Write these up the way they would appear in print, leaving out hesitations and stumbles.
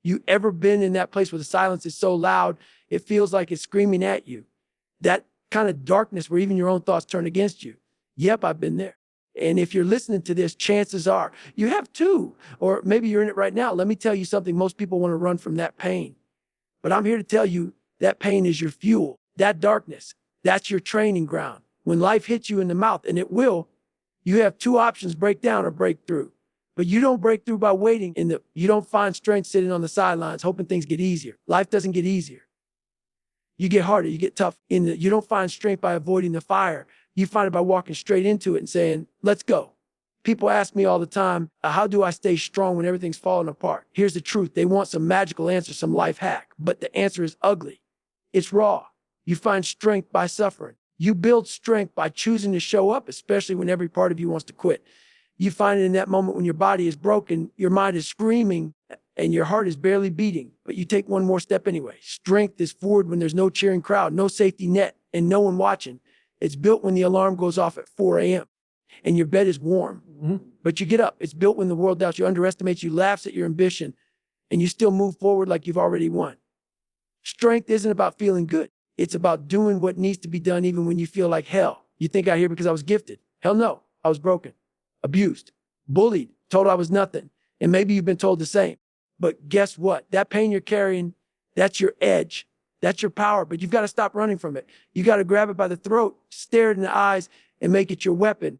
You ever been in that place where the silence is so loud, it feels like it's screaming at you? That kind of darkness where even your own thoughts turn against you. Yep, I've been there. And if you're listening to this, chances are you have too, or maybe you're in it right now. Let me tell you something. Most people want to run from that pain, but I'm here to tell you that pain is your fuel. That darkness, that's your training ground. When life hits you in the mouth, and it will, you have two options: break down or break through. But you don't break through by waiting you don't find strength sitting on the sidelines hoping things get easier. Life doesn't get easier. You get harder, you get tough. You don't find strength by avoiding the fire. You find it by walking straight into it and saying, let's go. People ask me all the time, how do I stay strong when everything's falling apart? Here's the truth. They want some magical answer, some life hack. But the answer is ugly. It's raw. You find strength by suffering. You build strength by choosing to show up, especially when every part of you wants to quit. You find it in that moment when your body is broken, your mind is screaming, and your heart is barely beating, but you take one more step anyway. Strength is forward when there's no cheering crowd, no safety net, and no one watching. It's built when the alarm goes off at 4 a.m. and your bed is warm, but you get up. It's built when the world doubts you, underestimates you, laughs at your ambition, and you still move forward like you've already won. Strength isn't about feeling good. It's about doing what needs to be done even when you feel like hell. You think I'm here because I was gifted. Hell no, I was broken, abused, bullied, told I was nothing. And maybe you've been told the same. But guess what? That pain you're carrying, that's your edge. That's your power, but you've got to stop running from it. You got to grab it by the throat, stare it in the eyes, and make it your weapon.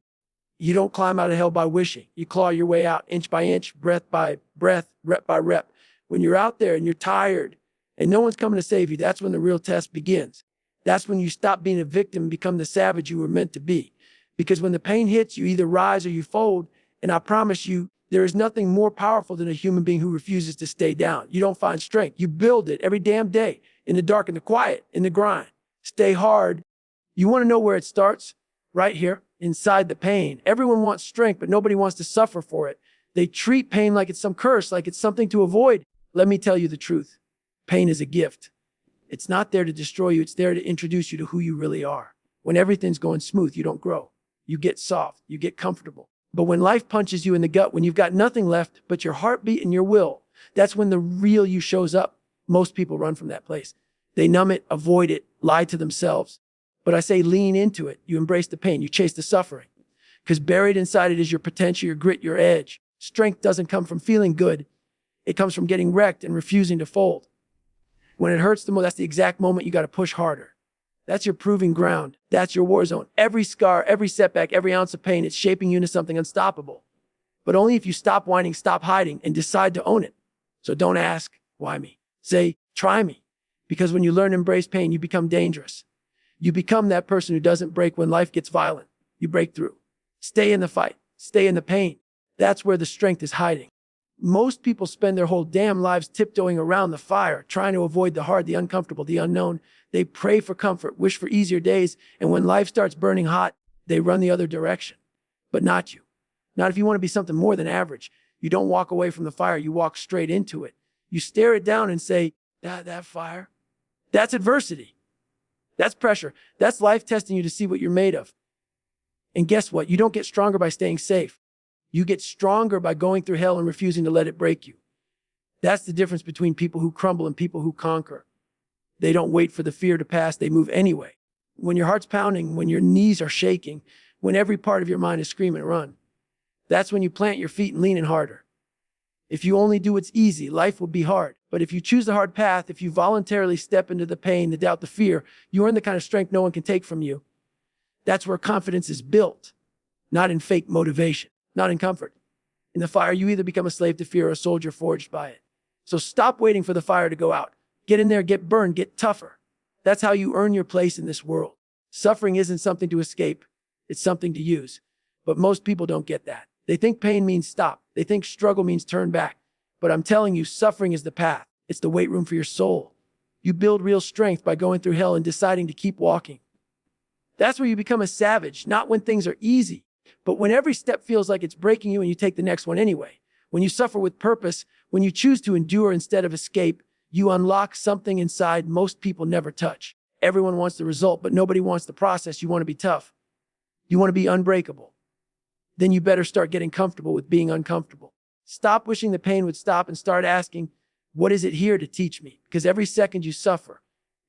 You don't climb out of hell by wishing. You claw your way out inch by inch, breath by breath, rep by rep. When you're out there and you're tired and no one's coming to save you, that's when the real test begins. That's when you stop being a victim and become the savage you were meant to be. Because when the pain hits, you either rise or you fold. And I promise you, there is nothing more powerful than a human being who refuses to stay down. You don't find strength. You build it every damn day, in the dark, in the quiet, in the grind. Stay hard. You want to know where it starts? Right here, inside the pain. Everyone wants strength, but nobody wants to suffer for it. They treat pain like it's some curse, like it's something to avoid. Let me tell you the truth. Pain is a gift. It's not there to destroy you. It's there to introduce you to who you really are. When everything's going smooth, you don't grow. You get soft. You get comfortable. But when life punches you in the gut, when you've got nothing left but your heartbeat and your will, that's when the real you shows up. Most people run from that place. They numb it, avoid it, lie to themselves. But I say lean into it. You embrace the pain. You chase the suffering. Because buried inside it is your potential, your grit, your edge. Strength doesn't come from feeling good. It comes from getting wrecked and refusing to fold. When it hurts the most, that's the exact moment you got to push harder. That's your proving ground. That's your war zone. Every scar, every setback, every ounce of pain, it's shaping you into something unstoppable. But only if you stop whining, stop hiding, and decide to own it. So don't ask, why me? Say, try me. Because when you learn to embrace pain, you become dangerous. You become that person who doesn't break when life gets violent. You break through. Stay in the fight. Stay in the pain. That's where the strength is hiding. Most people spend their whole damn lives tiptoeing around the fire, trying to avoid the hard, the uncomfortable, the unknown. They pray for comfort, wish for easier days, and when life starts burning hot, they run the other direction. But not you. Not if you want to be something more than average. You don't walk away from the fire, you walk straight into it. You stare it down and say, that fire, that's adversity. That's pressure. That's life testing you to see what you're made of. And guess what? You don't get stronger by staying safe. You get stronger by going through hell and refusing to let it break you. That's the difference between people who crumble and people who conquer. They don't wait for the fear to pass. They move anyway. When your heart's pounding, when your knees are shaking, when every part of your mind is screaming, run. That's when you plant your feet and lean in harder. If you only do what's easy, life will be hard. But if you choose the hard path, if you voluntarily step into the pain, the doubt, the fear, you earn the kind of strength no one can take from you. That's where confidence is built, not in fake motivation, not in comfort. In the fire, you either become a slave to fear or a soldier forged by it. So stop waiting for the fire to go out. Get in there, get burned, get tougher. That's how you earn your place in this world. Suffering isn't something to escape. It's something to use. But most people don't get that. They think pain means stop. They think struggle means turn back. But I'm telling you, suffering is the path. It's the weight room for your soul. You build real strength by going through hell and deciding to keep walking. That's where you become a savage, not when things are easy, but when every step feels like it's breaking you and you take the next one anyway. When you suffer with purpose, when you choose to endure instead of escape, you unlock something inside most people never touch. Everyone wants the result, but nobody wants the process. You want to be tough. You want to be unbreakable. Then you better start getting comfortable with being uncomfortable. Stop wishing the pain would stop and start asking, What is it here to teach me? Because every second you suffer,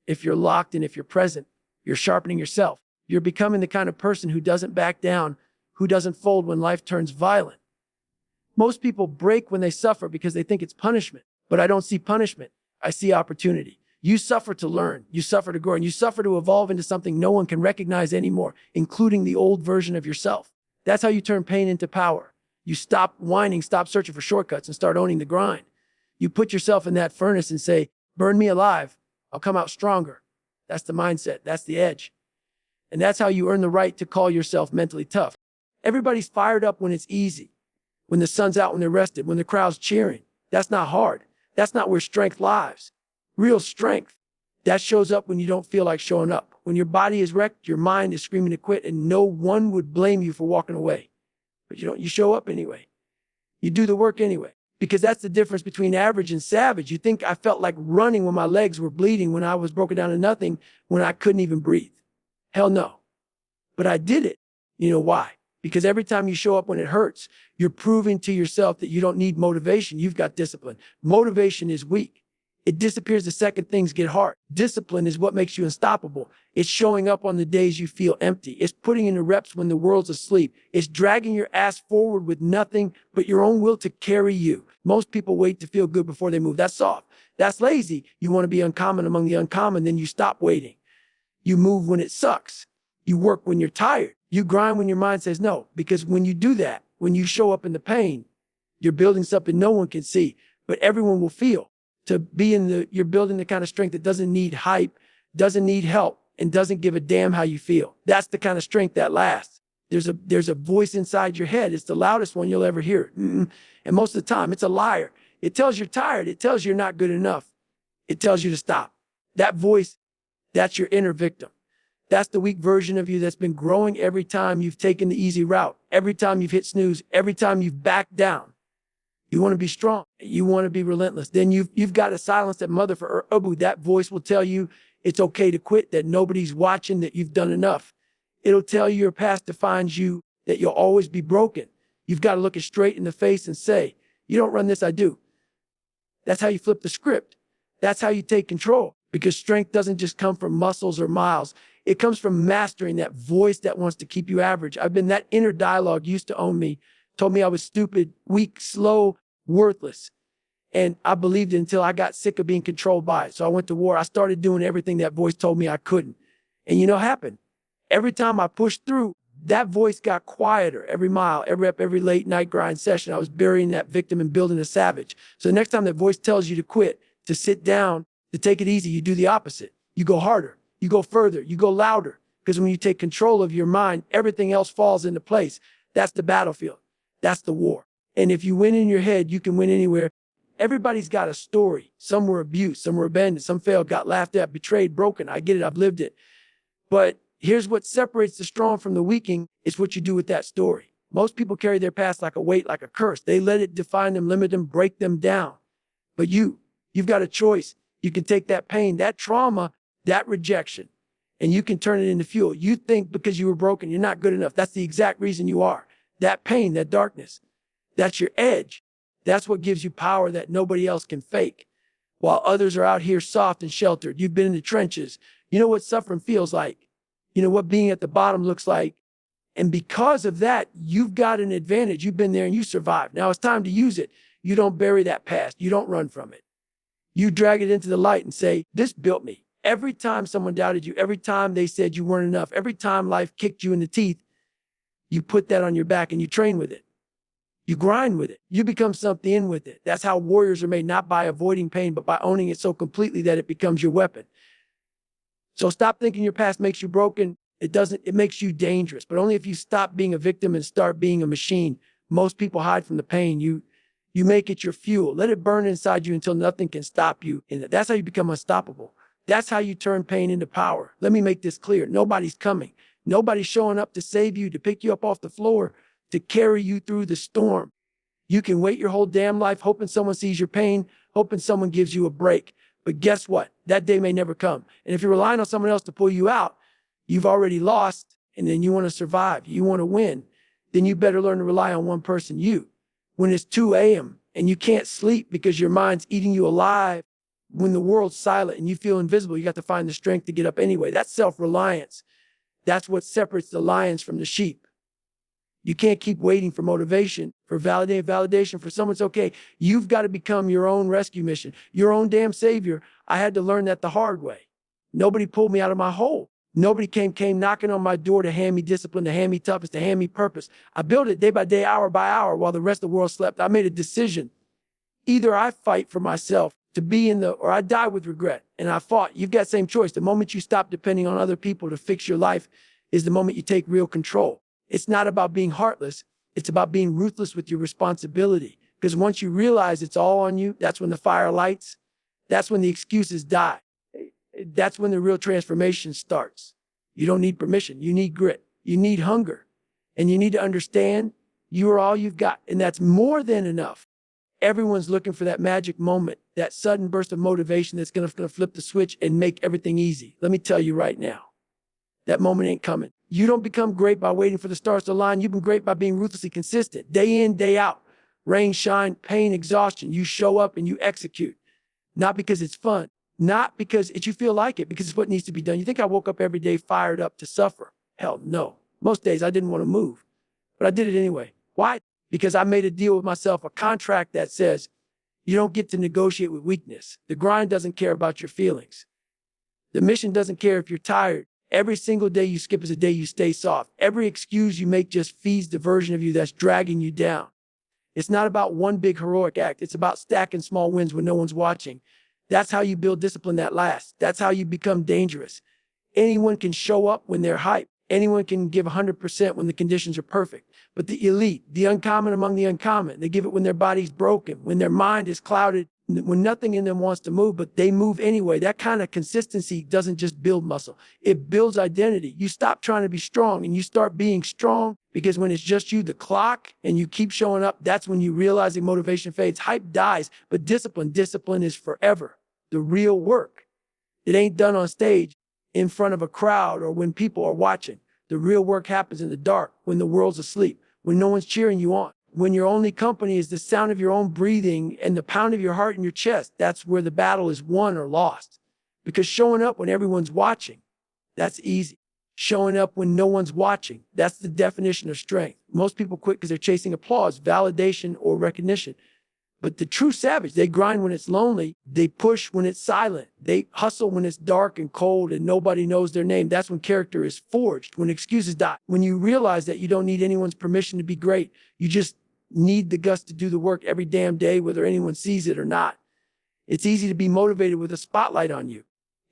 if you're locked and if you're present, you're sharpening yourself. You're becoming the kind of person who doesn't back down, who doesn't fold when life turns violent. Most people break when they suffer because they think it's punishment, but I don't see punishment. I see opportunity. You suffer to learn, you suffer to grow, and you suffer to evolve into something no one can recognize anymore, including the old version of yourself. That's how you turn pain into power. You stop whining, stop searching for shortcuts, and start owning the grind. You put yourself in that furnace and say, burn me alive, I'll come out stronger. That's the mindset, that's the edge. And that's how you earn the right to call yourself mentally tough. Everybody's fired up when it's easy, when the sun's out, when they're rested, when the crowd's cheering. That's not hard. That's not where strength lies. Real strength, that shows up when you don't feel like showing up. When your body is wrecked, your mind is screaming to quit, and no one would blame you for walking away. But you show up anyway. You do the work anyway. Because that's the difference between average and savage. You think I felt like running when my legs were bleeding, when I was broken down to nothing, when I couldn't even breathe. Hell no. But I did it. You know why? Because every time you show up when it hurts, you're proving to yourself that you don't need motivation. You've got discipline. Motivation is weak. It disappears the second things get hard. Discipline is what makes you unstoppable. It's showing up on the days you feel empty. It's putting in the reps when the world's asleep. It's dragging your ass forward with nothing but your own will to carry you. Most people wait to feel good before they move. That's soft. That's lazy. You want to be uncommon among the uncommon, then you stop waiting. You move when it sucks. You work when you're tired. You grind when your mind says no. Because when you do that, when you show up in the pain, you're building something no one can see, but everyone will feel. You're building the kind of strength that doesn't need hype, doesn't need help, and doesn't give a damn how you feel. That's the kind of strength that lasts. There's a voice inside your head. It's the loudest one you'll ever hear. And most of the time, it's a liar. It tells you're tired. It tells you're not good enough. It tells you to stop. That voice, that's your inner victim. That's the weak version of you that's been growing every time you've taken the easy route, every time you've hit snooze, every time you've backed down. You want to be strong. You want to be relentless. Then you've got to silence that mother for Ubu. That voice will tell you it's okay to quit, that nobody's watching, that you've done enough. It'll tell you your past defines you, that you'll always be broken. You've got to look it straight in the face and say, you don't run this, I do. That's how you flip the script. That's how you take control. Because strength doesn't just come from muscles or miles. It comes from mastering that voice that wants to keep you average. That inner dialogue used to own me, told me I was stupid, weak, slow, worthless. And I believed it until I got sick of being controlled by it. So I went to war. I started doing everything that voice told me I couldn't. And you know what happened? Every time I pushed through, that voice got quieter. Every mile, every rep, every late night grind session, I was burying that victim and building a savage. So the next time that voice tells you to quit, to sit down, to take it easy, you do the opposite. You go harder, you go further, you go louder. Because when you take control of your mind, everything else falls into place. That's the battlefield. That's the war. And if you win in your head, you can win anywhere. Everybody's got a story. Some were abused, some were abandoned, some failed, got laughed at, betrayed, broken. I get it, I've lived it. But here's what separates the strong from the weakening. It's what you do with that story. Most people carry their past like a weight, like a curse. They let it define them, limit them, break them down. But you've got a choice. You can take that pain, that trauma, that rejection, and you can turn it into fuel. You think because you were broken, you're not good enough. That's the exact reason you are. That pain, that darkness, that's your edge. That's what gives you power that nobody else can fake. While others are out here soft and sheltered, you've been in the trenches. You know what suffering feels like. You know what being at the bottom looks like. And because of that, you've got an advantage. You've been there and you survived. Now it's time to use it. You don't bury that past. You don't run from it. You drag it into the light and say, this built me. Every time someone doubted you, every time they said you weren't enough, every time life kicked you in the teeth, you put that on your back and you train with it. You grind with it. You become something with it. That's how warriors are made, not by avoiding pain, but by owning it so completely that it becomes your weapon. So stop thinking your past makes you broken. It makes you dangerous, but only if you stop being a victim and start being a machine. Most people hide from the pain. You make it your fuel. Let it burn inside you until nothing can stop you. And that's how you become unstoppable. That's how you turn pain into power. Let me make this clear. Nobody's coming. Nobody's showing up to save you, to pick you up off the floor, to carry you through the storm. You can wait your whole damn life hoping someone sees your pain, hoping someone gives you a break. But guess what? That day may never come. And if you're relying on someone else to pull you out, you've already lost, and then you want to survive, you want to win, then you better learn to rely on one person, you. When it's 2 a.m. and you can't sleep because your mind's eating you alive. When the world's silent and you feel invisible, you got to find the strength to get up anyway. That's self-reliance. That's what separates the lions from the sheep. You can't keep waiting for motivation, for validation, for someone's okay. You've got to become your own rescue mission, your own damn savior. I had to learn that the hard way. Nobody pulled me out of my hole. Nobody came knocking on my door to hand me discipline, to hand me toughness, to hand me purpose. I built it day by day, hour by hour, while the rest of the world slept. I made a decision. Either I fight for myself to be or I die with regret. And I fought. You've got the same choice. The moment you stop depending on other people to fix your life is the moment you take real control. It's not about being heartless. It's about being ruthless with your responsibility. Because once you realize it's all on you, that's when the fire lights. That's when the excuses die. That's when the real transformation starts. You don't need permission. You need grit. You need hunger. And you need to understand you are all you've got. And that's more than enough. Everyone's looking for that magic moment, that sudden burst of motivation that's going to flip the switch and make everything easy. Let me tell you right now, that moment ain't coming. You don't become great by waiting for the stars to align. You've been great by being ruthlessly consistent, day in, day out. Rain, shine, pain, exhaustion. You show up and you execute. Not because it's fun, not because you feel like it, because it's what needs to be done. You think I woke up every day fired up to suffer? Hell no. Most days I didn't want to move, but I did it anyway. Why? Because I made a deal with myself, a contract that says you don't get to negotiate with weakness. The grind doesn't care about your feelings. The mission doesn't care if you're tired. Every single day you skip is a day you stay soft. Every excuse you make just feeds the version of you that's dragging you down. It's not about one big heroic act. It's about stacking small wins when no one's watching. That's how you build discipline that lasts. That's how you become dangerous. Anyone can show up when they're hyped. Anyone can give 100% when the conditions are perfect. But the elite, the uncommon among the uncommon, they give it when their body's broken, when their mind is clouded, when nothing in them wants to move, but they move anyway. That kind of consistency doesn't just build muscle. It builds identity. You stop trying to be strong and you start being strong, because when it's just you, the clock, and you keep showing up, that's when you realize the motivation fades. Hype dies, but discipline is forever. The real work. It ain't done on stage in front of a crowd or when people are watching. The real work happens in the dark, when the world's asleep, when no one's cheering you on, when your only company is the sound of your own breathing and the pound of your heart in your chest. That's where the battle is won or lost. Because showing up when everyone's watching, that's easy. Showing up when no one's watching, that's the definition of strength. Most people quit because they're chasing applause, validation, or recognition. But the true savage, they grind when it's lonely. They push when it's silent. They hustle when it's dark and cold and nobody knows their name. That's when character is forged, when excuses die. When you realize that you don't need anyone's permission to be great. You just need the guts to do the work every damn day, whether anyone sees it or not. It's easy to be motivated with a spotlight on you.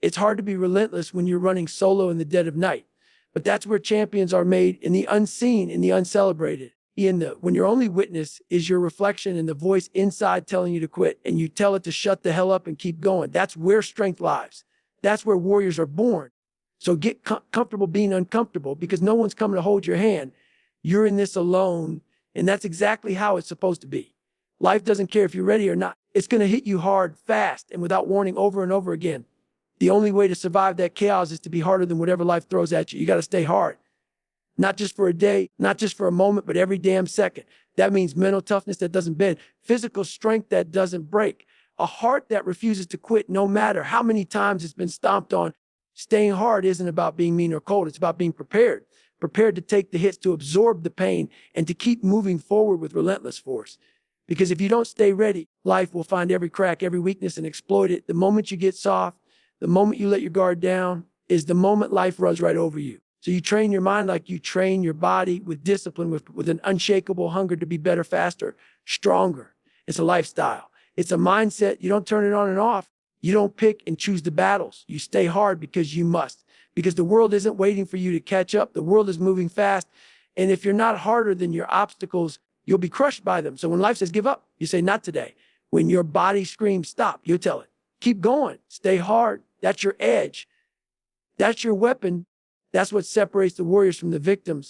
It's hard to be relentless when you're running solo in the dead of night. But that's where champions are made, in the unseen, in the uncelebrated. When your only witness is your reflection and the voice inside telling you to quit, and you tell it to shut the hell up and keep going. That's where strength lies. That's where warriors are born. So get comfortable being uncomfortable, because no one's coming to hold your hand. You're in this alone, and that's exactly how it's supposed to be. Life doesn't care if you're ready or not. It's going to hit you hard, fast, and without warning over and over again. The only way to survive that chaos is to be harder than whatever life throws at you. You got to stay hard. Not just for a day, not just for a moment, but every damn second. That means mental toughness that doesn't bend, physical strength that doesn't break, a heart that refuses to quit no matter how many times it's been stomped on. Staying hard isn't about being mean or cold. It's about being prepared to take the hits, to absorb the pain, and to keep moving forward with relentless force. Because if you don't stay ready, life will find every crack, every weakness, and exploit it. The moment you get soft, the moment you let your guard down, is the moment life runs right over you. So you train your mind like you train your body, with discipline, with an unshakable hunger to be better, faster, stronger. It's a lifestyle. It's a mindset. You don't turn it on and off. You don't pick and choose the battles. You stay hard because you must. Because the world isn't waiting for you to catch up. The world is moving fast. And if you're not harder than your obstacles, you'll be crushed by them. So when life says give up, you say not today. When your body screams stop, you tell it, keep going, stay hard. That's your edge. That's your weapon. That's what separates the warriors from the victims.